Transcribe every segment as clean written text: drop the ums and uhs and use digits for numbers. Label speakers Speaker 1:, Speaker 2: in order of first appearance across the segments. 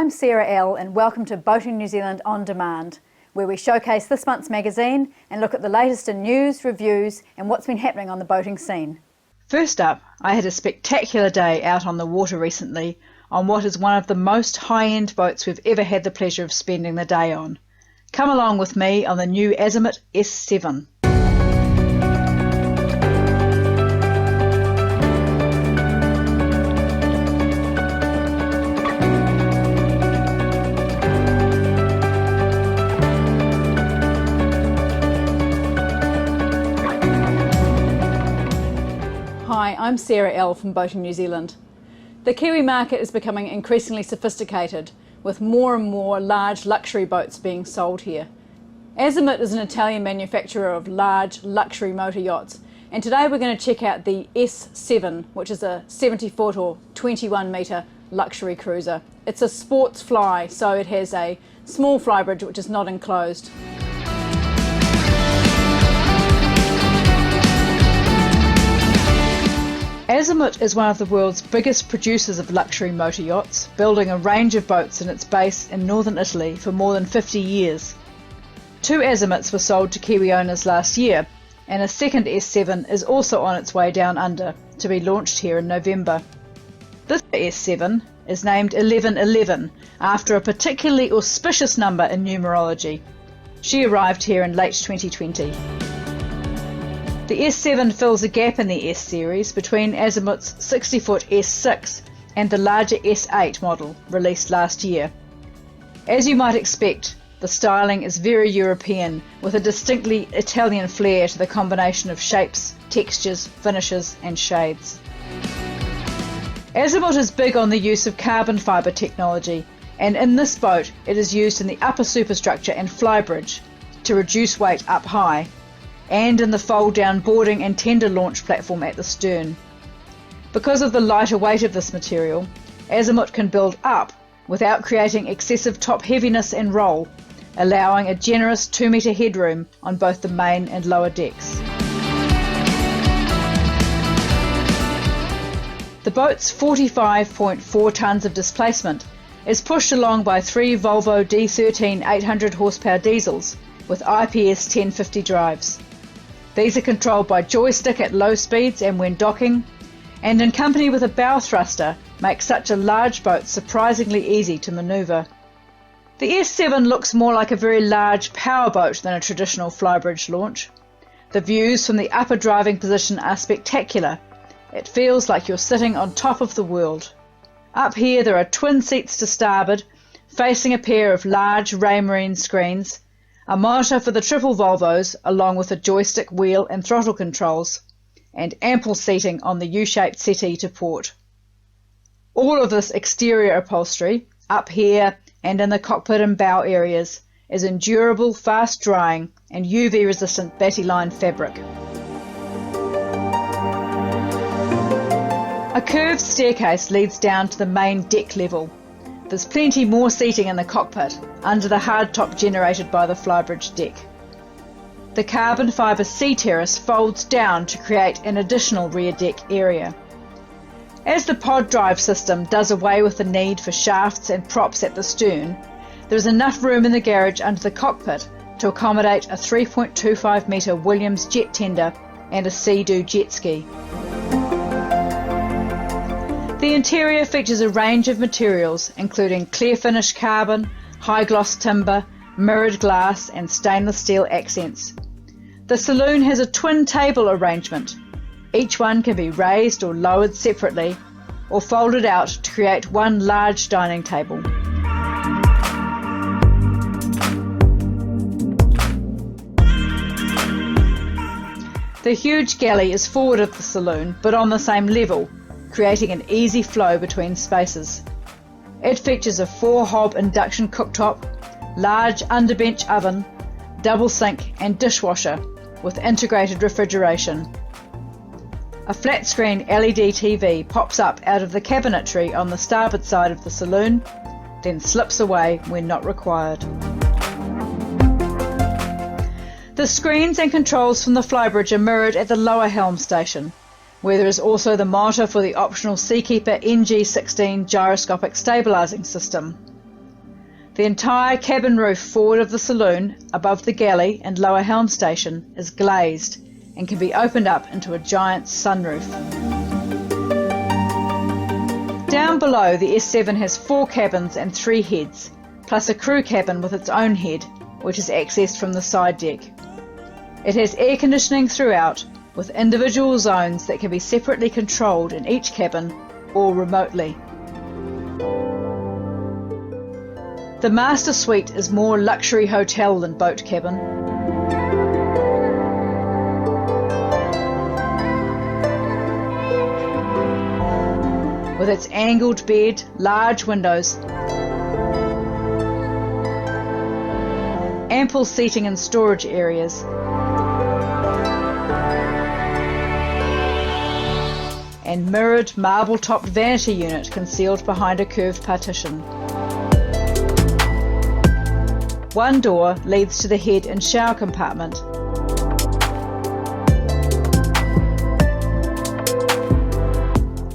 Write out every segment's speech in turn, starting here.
Speaker 1: I'm Sarah L and welcome to Boating New Zealand On Demand, where we showcase this month's magazine and look at the latest in news, reviews and what's been happening on the boating scene.
Speaker 2: First up, I had a spectacular day out on the water recently on what is one of the most high-end boats we've ever had the pleasure of spending the day on. Come along with me on the new Azimut S7.
Speaker 1: Hi, I'm Sarah L from Boating New Zealand. The Kiwi market is becoming increasingly sophisticated, with more and more large luxury boats being sold here. Azimut is an Italian manufacturer of large luxury motor yachts, and today we're going to check out the S7, which is a 70-foot or 21-metre luxury cruiser. It's a sports fly, so it has a small flybridge which is not enclosed.
Speaker 2: Azimut is one of the world's biggest producers of luxury motor yachts, building a range of boats in its base in northern Italy for more than 50 years. 2 Azimuts were sold to Kiwi owners last year, and a second S7 is also on its way down under, to be launched here in November. This S7 is named 1111 after a particularly auspicious number in numerology. She arrived here in late 2020. The S7 fills a gap in the S series between Azimut's 60-foot S6 and the larger S8 model released last year. As you might expect, the styling is very European, with a distinctly Italian flair to the combination of shapes, textures, finishes and shades. Azimut is big on the use of carbon fibre technology, and in this boat it is used in the upper superstructure and flybridge to reduce weight up high, and in the fold-down boarding and tender launch platform at the stern. Because of the lighter weight of this material, Azimut can build up without creating excessive top heaviness and roll, allowing a generous 2-metre headroom on both the main and lower decks. The boat's 45.4 tonnes of displacement is pushed along by 3 Volvo D13 800 horsepower diesels with IPS 1050 drives. These are controlled by joystick at low speeds and when docking, and in company with a bow thruster make such a large boat surprisingly easy to manoeuvre. The S7 looks more like a very large powerboat than a traditional flybridge launch. The views from the upper driving position are spectacular. It feels like you're sitting on top of the world. Up here there are twin seats to starboard, facing a pair of large Raymarine screens, a monitor for the triple Volvos along with a joystick wheel and throttle controls, and ample seating on the U-shaped settee to port. All of this exterior upholstery, up here and in the cockpit and bow areas, is endurable, fast drying and UV resistant Battylene fabric. A curved staircase leads down to the main deck level. There's plenty more seating in the cockpit, under the hardtop generated by the flybridge deck. The carbon fibre sea terrace folds down to create an additional rear deck area. As the pod drive system does away with the need for shafts and props at the stern, there is enough room in the garage under the cockpit to accommodate a 3.25 metre Williams jet tender and a Sea-Doo jet ski. The interior features a range of materials including clear finish carbon, high gloss timber, mirrored glass and stainless steel accents. The saloon has a twin table arrangement. Each one can be raised or lowered separately or folded out to create one large dining table. The huge galley is forward of the saloon but on the same level, creating an easy flow between spaces. It features a 4-hob induction cooktop, large underbench oven, double sink and dishwasher with integrated refrigeration. A flat screen LED TV pops up out of the cabinetry on the starboard side of the saloon, then slips away when not required. The screens and controls from the flybridge are mirrored at the lower helm station, where there is also the monitor for the optional Seakeeper NG16 gyroscopic stabilising system. The entire cabin roof forward of the saloon, above the galley and lower helm station, is glazed and can be opened up into a giant sunroof. Down below, the S7 has 4 cabins and 3 heads, plus a crew cabin with its own head, which is accessed from the side deck. It has air conditioning throughout, with individual zones that can be separately controlled in each cabin or remotely. The master suite is more luxury hotel than boat cabin. With its angled bed, large windows, ample seating and storage areas, and mirrored marble-topped vanity unit concealed behind a curved partition. One door leads to the head and shower compartment.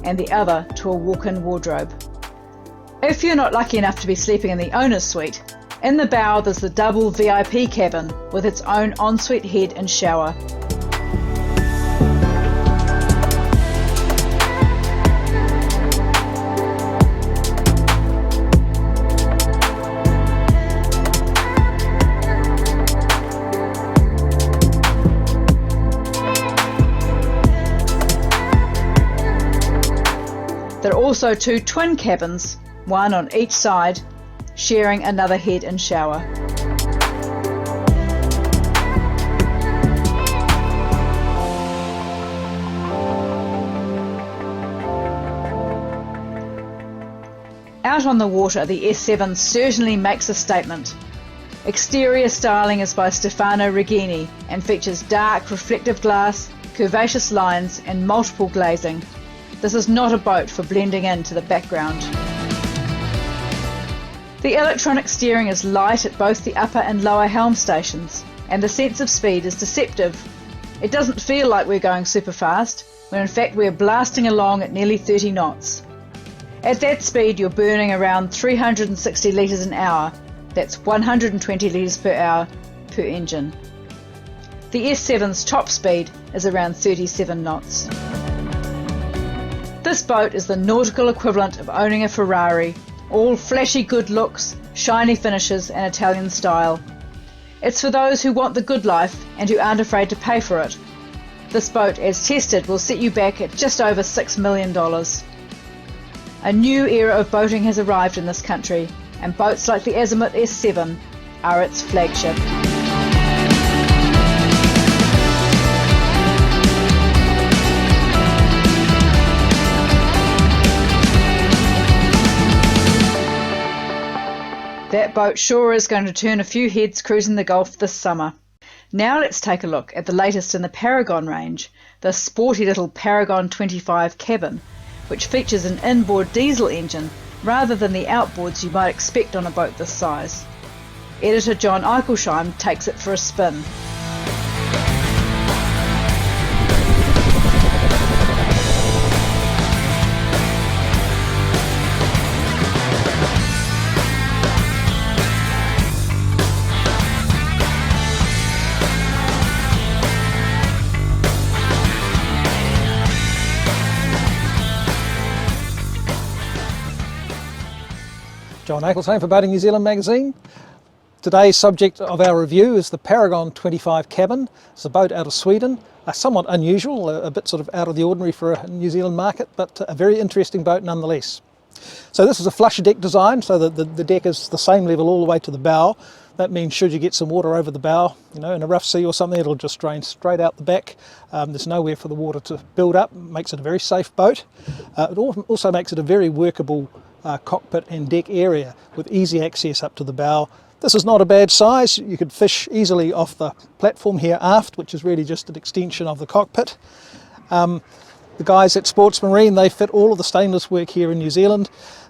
Speaker 2: And the other to a walk-in wardrobe. If you're not lucky enough to be sleeping in the owner's suite, in the bow there's the double VIP cabin with its own ensuite head and shower. There are also 2 twin cabins, one on each side, sharing another head and shower. Out on the water, the S7 certainly makes a statement. Exterior styling is by Stefano Regini and features dark reflective glass, curvaceous lines and multiple glazing. This is not a boat for blending into the background. The electronic steering is light at both the upper and lower helm stations, and the sense of speed is deceptive. It doesn't feel like we're going super fast, when in fact we're blasting along at nearly 30 knots. At that speed you're burning around 360 litres an hour, that's 120 litres per hour per engine. The S7's top speed is around 37 knots. This boat is the nautical equivalent of owning a Ferrari, all flashy good looks, shiny finishes and Italian style. It's for those who want the good life and who aren't afraid to pay for it. This boat, as tested, will set you back at just over $6 million. A new era of boating has arrived in this country, and boats like the Azimut S7 are its flagship. That boat sure is going to turn a few heads cruising the Gulf this summer. Now let's take a look at the latest in the Paragon range, the sporty little Paragon 25 cabin, which features an inboard diesel engine rather than the outboards you might expect on a boat this size. Editor John Eichelsheim takes it for a spin.
Speaker 3: John Eichelsheim for Boating New Zealand magazine. Today's subject of our review is the Paragon 25 cabin. It's a boat out of Sweden, somewhat unusual, a bit sort of out of the ordinary for a New Zealand market, but a very interesting boat nonetheless. So this is a flush deck design, so that the deck is the same level all the way to the bow. That means should you get some water over the bow, in a rough sea or something, it'll just drain straight out the back. There's nowhere for the water to build up. It makes it a very safe boat. It also makes it a very workable cockpit and deck area with easy access up to the bow. This is not a bad size. You could fish easily off the platform here aft, which is really just an extension of the cockpit. The guys at Sports Marine, they fit all of the stainless work here in New Zealand.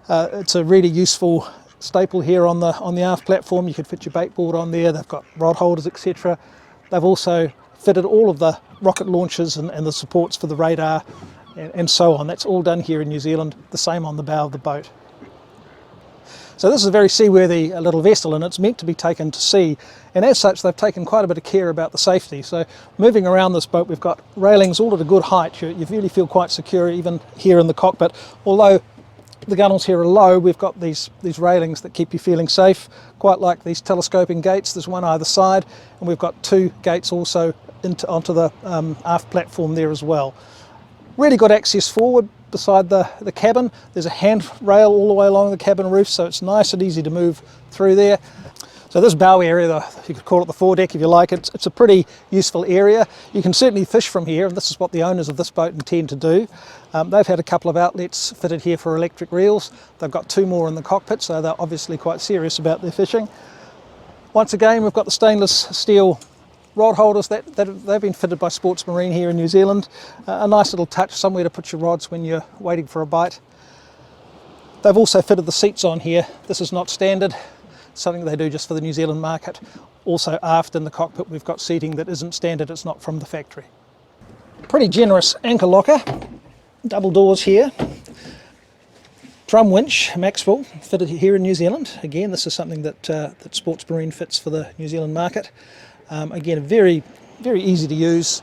Speaker 3: It's a really useful staple here on the aft platform. You could fit your bait board on there. They've got rod holders, etc. They've also fitted all of the rocket launchers and the supports for the radar and so on. That's all done here in New Zealand, the same on the bow of the boat. So this is a very seaworthy little vessel, and it's meant to be taken to sea, and as such they've taken quite a bit of care about the safety. So moving around this boat, we've got railings all at a good height. You really feel quite secure even here in the cockpit. Although the gunnels here are low, we've got these railings that keep you feeling safe, quite like these telescoping gates. There's one either side, and we've got two gates also onto the aft platform there as well. Really good access forward beside the cabin. There's a handrail all the way along the cabin roof, so it's nice and easy to move through there. So this bow area, you could call it the foredeck if you like, it's a pretty useful area. You can certainly fish from here, and this is what the owners of this boat intend to do. They've had a couple of outlets fitted here for electric reels. They've got two more in the cockpit, so they're obviously quite serious about their fishing. Once again, we've got the stainless steel rod holders that they've been fitted by Sports Marine here in New Zealand. A nice little touch, somewhere to put your rods when you're waiting for a bite. They've also fitted the seats on here. This is not standard, something they do just for the New Zealand market. Also aft in the cockpit we've got seating that isn't standard, it's not from the factory. Pretty generous anchor locker, double doors here. Drum winch, Maxwell, fitted here in New Zealand. Again, this is something that Sports Marine fits for the New Zealand market. Again, very easy to use.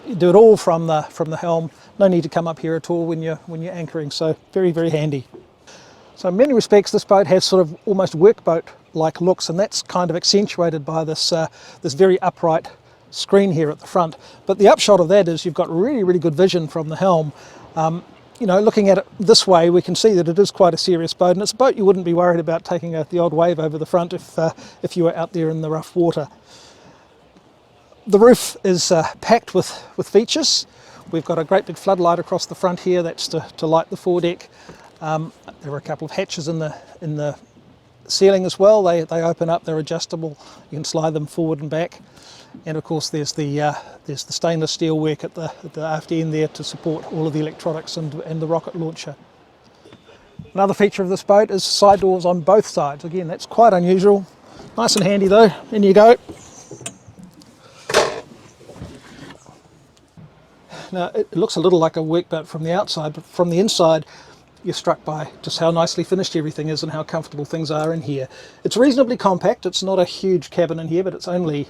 Speaker 3: You do it all from the helm. No need to come up here at all when you're anchoring. So very handy. So in many respects, this boat has sort of almost workboat-like looks, and that's kind of accentuated by this very upright screen here at the front. But the upshot of that is you've got really good vision from the helm. You know, looking at it this way, we can see that it is quite a serious boat, and it's a boat you wouldn't be worried about taking the odd wave over the front if you were out there in the rough water. The roof is packed with features. We've got a great big floodlight across the front here, that's to light the foredeck. There are a couple of hatches in the ceiling as well. They open up, they're adjustable. You can slide them forward and back. And of course there's the stainless steel work at the aft end there to support all of the electronics and the rocket launcher. Another feature of this boat is side doors on both sides. Again, that's quite unusual. Nice and handy though. In you go. Now it looks a little like a workboat from the outside, but from the inside you're struck by just how nicely finished everything is and how comfortable things are in here. It's reasonably compact. It's not a huge cabin in here, but it's only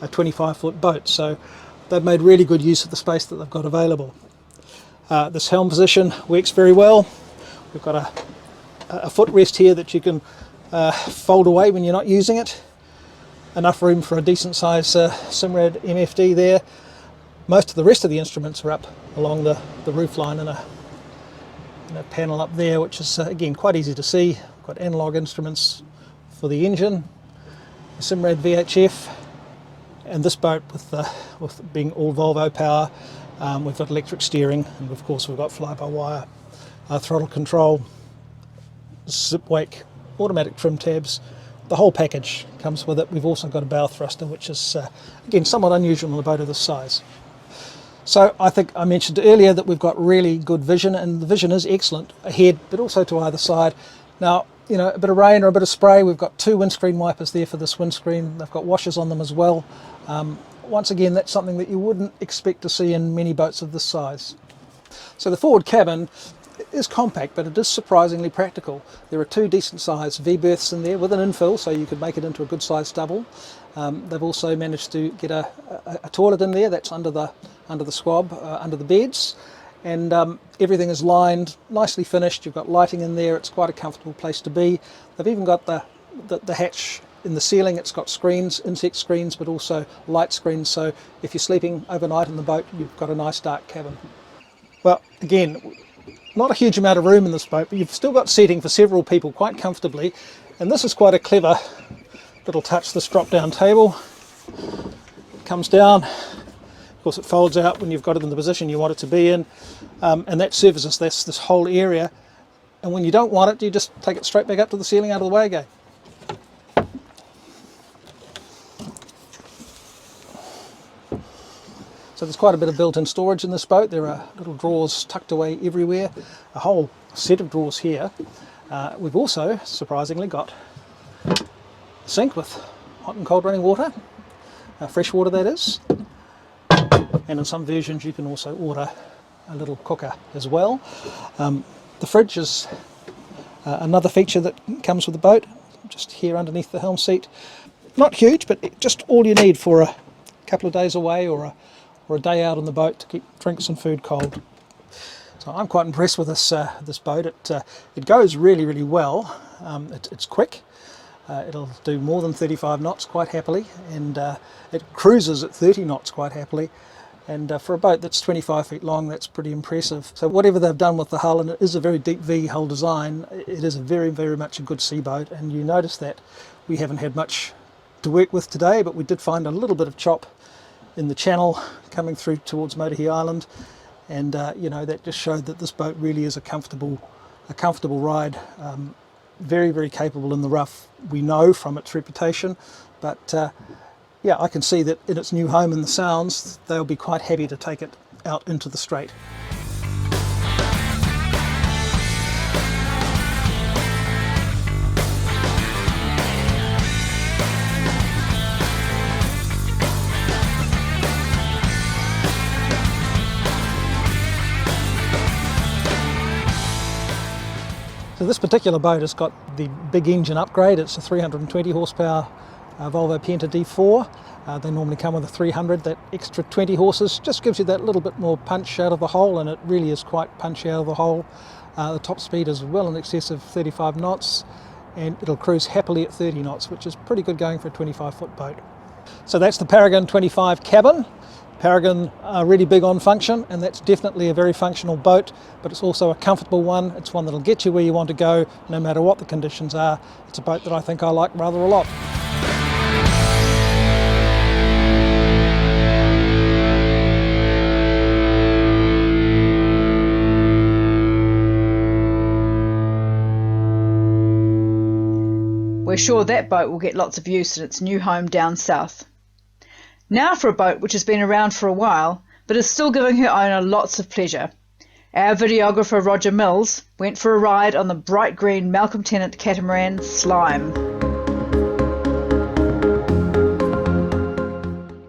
Speaker 3: a 25-foot boat, so they've made really good use of the space that they've got available. This helm position works very well. We've got a footrest here that you can fold away when you're not using it. Enough room for a decent size Simrad MFD there. Most of the rest of the instruments are up along the roof line in a panel up there, which is again quite easy to see. We've got analogue instruments for the engine, the Simrad VHF, and this boat with being all Volvo power, we've got electric steering, and of course we've got fly-by-wire throttle control, zip wake, automatic trim tabs. The whole package comes with it. We've also got a bow thruster, which is again somewhat unusual in a boat of this size. So I think I mentioned earlier that we've got really good vision, and the vision is excellent ahead, but also to either side. Now, you know, a bit of rain or a bit of spray, we've got two windscreen wipers there for this windscreen. They've got washers on them as well. Once again, that's something that you wouldn't expect to see in many boats of this size. So the forward cabin is compact, but it is surprisingly practical. There are two decent sized V-berths in there with an infill, so you could make it into a good sized double. They've also managed to get a toilet in there that's under the squab, under the beds, and everything is lined, nicely finished. You've got lighting in there. It's quite a comfortable place to be. They've even got the hatch in the ceiling. It's got screens, insect screens, but also light screens, so if you're sleeping overnight in the boat, you've got a nice dark cabin. Well, again, not a huge amount of room in this boat, but you've still got seating for several people quite comfortably, and this is quite a clever little touch. This drop down table comes down. Of course, it folds out when you've got it in the position you want it to be in, and that services this whole area, and when you don't want it, you just take it straight back up to the ceiling, out of the way again. So there's quite a bit of built-in storage in this boat. There are little drawers tucked away everywhere, a whole set of drawers here. We've also, surprisingly, got a sink with hot and cold running water, fresh water that is, and in some versions you can also order a little cooker as well. The fridge is Another feature that comes with the boat, just here underneath the helm seat, not huge, but just all you need for a couple of days away or a day out on the boat to keep drinks and food cold. So I'm quite impressed with this boat. It goes really, really well. It's quick. It'll do more than 35 knots quite happily, and it cruises at 30 knots quite happily. And for a boat that's 25 feet long, that's pretty impressive. So whatever they've done with the hull, and it is a very deep V hull design, it is a very, very much a good sea boat. And you notice that we haven't had much to work with today, but we did find a little bit of chop in the channel coming through towards Motahi Island. And that just showed that this boat really is a comfortable ride. Very, very capable in the rough, we know from its reputation, but yeah, I can see that in its new home in the Sounds, they'll be quite happy to take it out into the Strait. So this particular boat has got the big engine upgrade. It's a 320 horsepower Volvo Penta D4. They normally come with a 300. That extra 20 horses just gives you that little bit more punch out of the hole, and it really is quite punchy out of the hole. The top speed is well in excess of 35 knots, and it'll cruise happily at 30 knots, which is pretty good going for a 25-foot boat. So that's the Paragon 25 cabin. Paragon are really big on function, and that's definitely a very functional boat, but it's also a comfortable one. It's one that'll get you where you want to go no matter what the conditions are. It's a boat that I think I like rather a lot.
Speaker 2: We're sure that boat will get lots of use in its new home down south. Now for a boat which has been around for a while, but is still giving her owner lots of pleasure. Our videographer Roger Mills went for a ride on the bright green Malcolm Tennant catamaran Slime.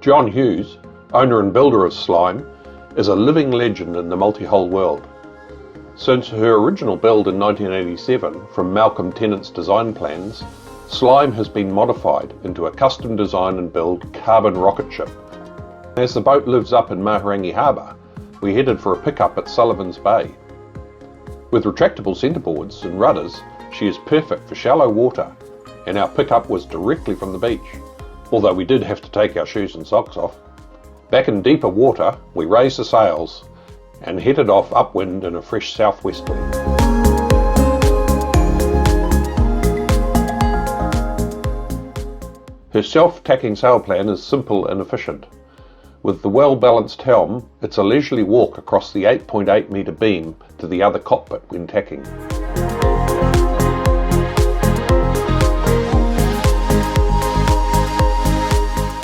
Speaker 4: John Hughes, owner and builder of Slime, is a living legend in the multi-hull world. Since her original build in 1987 from Malcolm Tennant's design plans, Slime has been modified into a custom design and build carbon rocket ship. As the boat lives up in Mahurangi Harbour, we headed for a pickup at Sullivan's Bay. With retractable centreboards and rudders, she is perfect for shallow water, and our pickup was directly from the beach, although we did have to take our shoes and socks off. Back in deeper water, we raised the sails and headed off upwind in a fresh southwesterly. Her self-tacking sail plan is simple and efficient. With the well-balanced helm, it's a leisurely walk across the 8.8 metre beam to the other cockpit when tacking.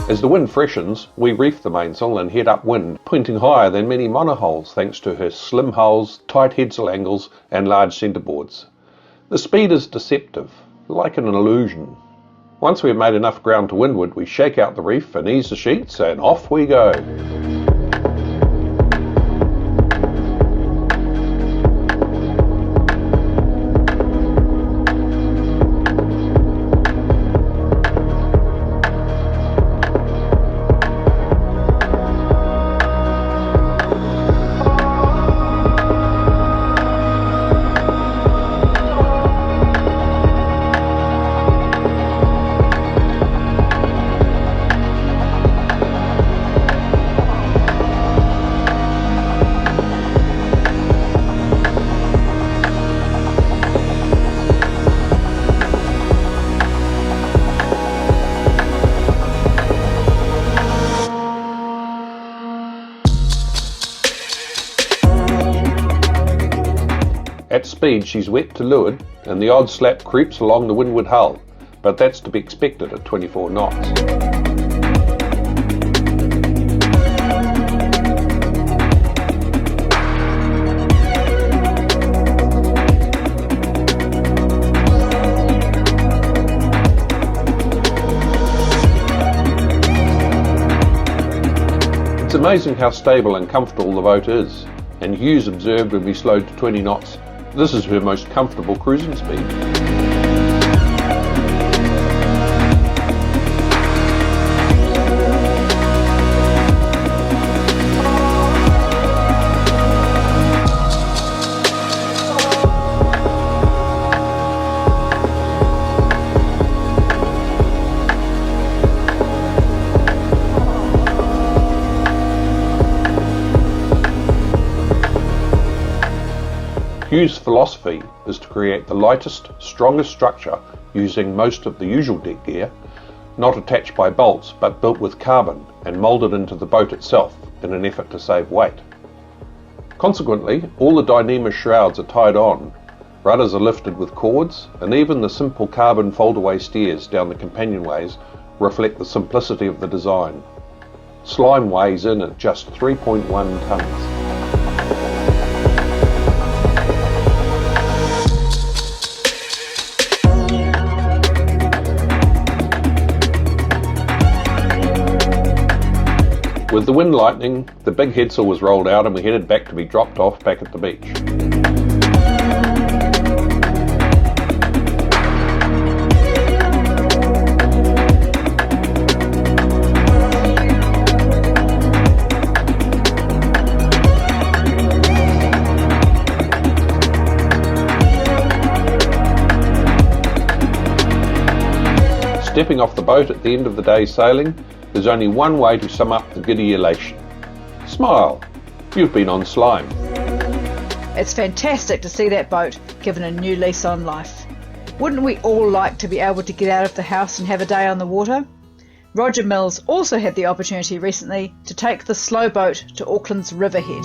Speaker 4: As the wind freshens, we reef the mainsail and head upwind, pointing higher than many monohulls thanks to her slim hulls, tight headsail angles and large centreboards. The speed is deceptive, like an illusion. Once we have made enough ground to windward, we shake out the reef and ease the sheets, and off we go. At speed she's wet to leeward and the odd slap creeps along the windward hull, but that's to be expected at 24 knots. It's amazing how stable and comfortable the boat is, and Hughes observed when we slowed to 20 knots This is her most comfortable cruising speed. Hugh's philosophy is to create the lightest, strongest structure using most of the usual deck gear, not attached by bolts but built with carbon and moulded into the boat itself in an effort to save weight. Consequently, all the Dyneema shrouds are tied on, rudders are lifted with cords, and even the simple carbon foldaway stairs down the companionways reflect the simplicity of the design. Slime weighs in at just 3.1 tonnes. With the wind lightening, the big headsail was rolled out and we headed back to be dropped off back at the beach. Stepping off the boat at the end of the day's sailing, there's only one way to sum up the giddy elation. Smile! You've been on slime.
Speaker 2: It's fantastic to see that boat given a new lease on life. Wouldn't we all like to be able to get out of the house and have a day on the water? Roger Mills also had the opportunity recently to take the slow boat to Auckland's Riverhead.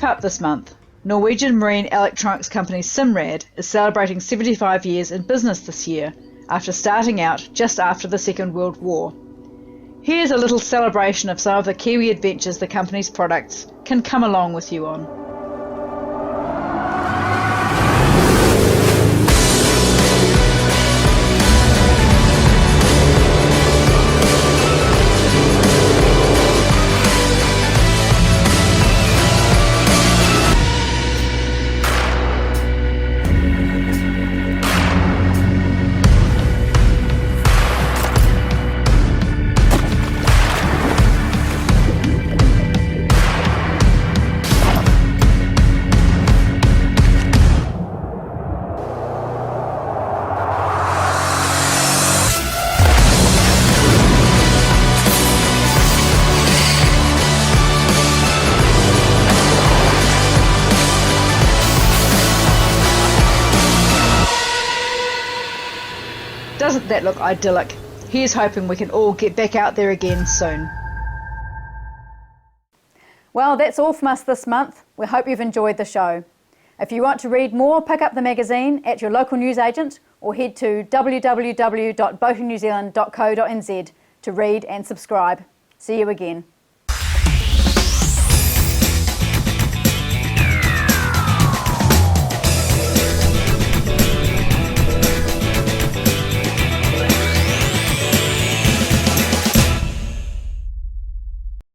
Speaker 2: wrap up this month, Norwegian marine electronics company Simrad is celebrating 75 years in business this year, after starting out just after the Second World War. Here's a little celebration of some of the Kiwi adventures the company's products can come along with you on. Doesn't that look idyllic? Here's hoping we can all get back out there again soon.
Speaker 1: Well, that's all from us this month. We hope you've enjoyed the show. If you want to read more, pick up the magazine at your local newsagent or head to www.boatingnewzealand.co.nz to read and subscribe. See you again.